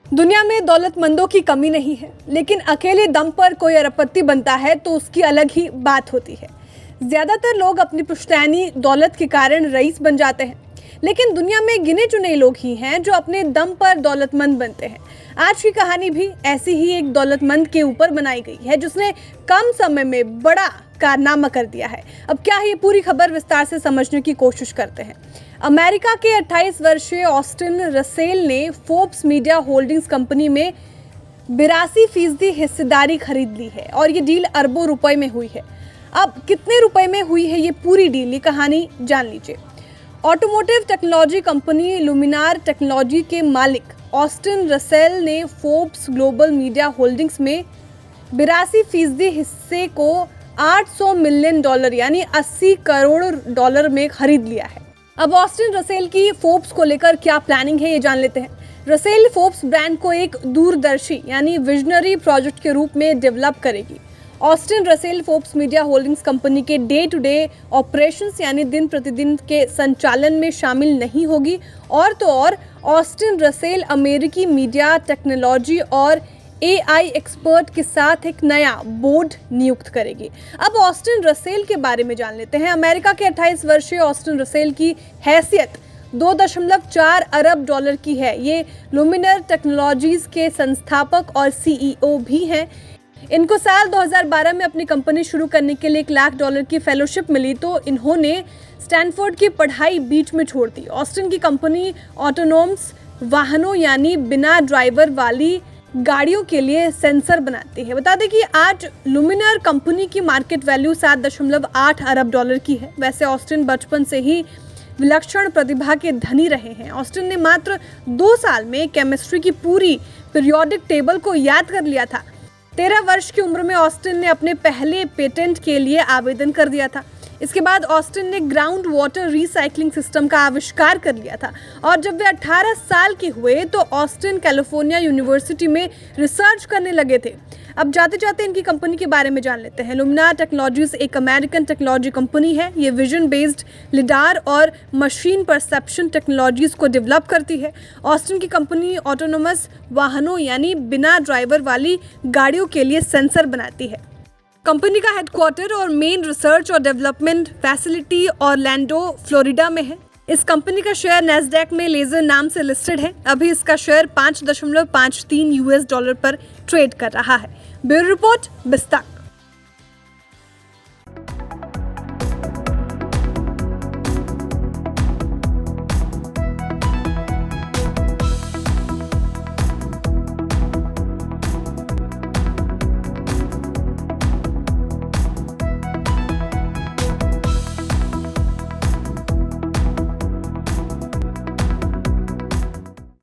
दुनिया में दौलतमंदों की कमी नहीं है, लेकिन अकेले दम पर कोई अरबपति बनता है तो उसकी अलग ही बात होती है। ज्यादातर लोग अपनी पुश्तैनी दौलत के कारण रईस बन जाते हैं, लेकिन दुनिया में गिने चुने लोग ही हैं जो अपने दम पर दौलतमंद बनते हैं। आज की कहानी भी ऐसी ही एक दौलतमंद के ऊपर बनाई गई है जिसने कम समय में बड़ा कारनामा कर दिया है। अब क्या है ये पूरी खबर, विस्तार से समझने की कोशिश करते हैं। अमेरिका के 28 वर्षीय ऑस्टिन रसेल ने फोर्ब्स मीडिया होल्डिंग्स कंपनी में 82% हिस्सेदारी खरीद ली है और ये डील अरबों रुपए में हुई है। अब कितने रुपए में हुई है ये पूरी डील, ये कहानी जान लीजिए। ऑटोमोटिव टेक्नोलॉजी कंपनी लुमिनार टेक्नोलॉजी के मालिक ऑस्टिन रसेल ने फोर्ब्स ग्लोबल मीडिया होल्डिंग्स में 82% हिस्से को $800 मिलियन यानी $80 करोड़ में खरीद लिया है। अब ऑस्टिन रसेल की फोर्ब्स को लेकर क्या प्लानिंग है ये जान लेते हैं। रसेल फोर्ब्स ब्रांड को एक दूरदर्शी यानी विजनरी प्रोजेक्ट के रूप में डेवलप करेगी। Austin Russell Forbes media holdings company के डे टू डे ऑपरेशंस यानी दिन प्रतिदिन के संचालन में शामिल नहीं होगी, और तो और ऑस्टिन रसेल अमेरिकी मीडिया टेक्नोलॉजी और AI एक्सपर्ट के साथ एक नया बोर्ड नियुक्त करेगी। अब ऑस्टिन रसेल के बारे में जान लेते हैं। अमेरिका के 28 वर्षीय ऑस्टिन रसेल की हैसियत $2.4 अरब की है। ये लुमिनर टेक्नोलॉजीज के संस्थापक और CEO भी हैं। इनको साल 2012 में अपनी कंपनी शुरू करने के लिए $1 लाख की फेलोशिप मिली, तो इन्होंने स्टैनफोर्ड की पढ़ाई बीच में छोड़ दी। ऑस्टिन की कंपनी ऑटोनोमस वाहनों यानी बिना ड्राइवर वाली गाड़ियों के लिए सेंसर बनाती है। बता दें कि आज लुमिनर कंपनी की मार्केट वैल्यू $7.8 अरब की है। वैसे ऑस्टिन बचपन से ही विलक्षण प्रतिभा के धनी रहे हैं। ऑस्टिन ने मात्र 2 साल में केमिस्ट्री की पूरी पीरियोडिक टेबल को याद कर लिया था। 13 वर्ष की उम्र में ऑस्टिन ने अपने पहले पेटेंट के लिए आवेदन कर दिया था। इसके बाद ऑस्टिन ने ग्राउंड वाटर रिसाइकलिंग सिस्टम का आविष्कार कर लिया था, और जब वे 18 साल के हुए तो ऑस्टिन कैलिफोर्निया यूनिवर्सिटी में रिसर्च करने लगे थे। अब जाते जाते इनकी कंपनी के बारे में जान लेते हैं। लुमिनार टेक्नोलॉजीज एक अमेरिकन टेक्नोलॉजी कंपनी है। ये विजन बेस्ड लिडार और मशीन परसेप्शन टेक्नोलॉजीज को डेवलप करती है। ऑस्टिन की कंपनी ऑटोनोमस वाहनों यानी बिना ड्राइवर वाली गाड़ियों के लिए सेंसर बनाती है। कंपनी का हेडक्वार्टर और मेन रिसर्च और डेवलपमेंट फैसिलिटी ऑरलैंडो फ्लोरिडा में है। इस कंपनी का शेयर नैस्डैक में लेजर नाम से लिस्टेड है। अभी इसका शेयर $5.53 पर ट्रेड कर रहा है। Bureau report, बिस्ताक।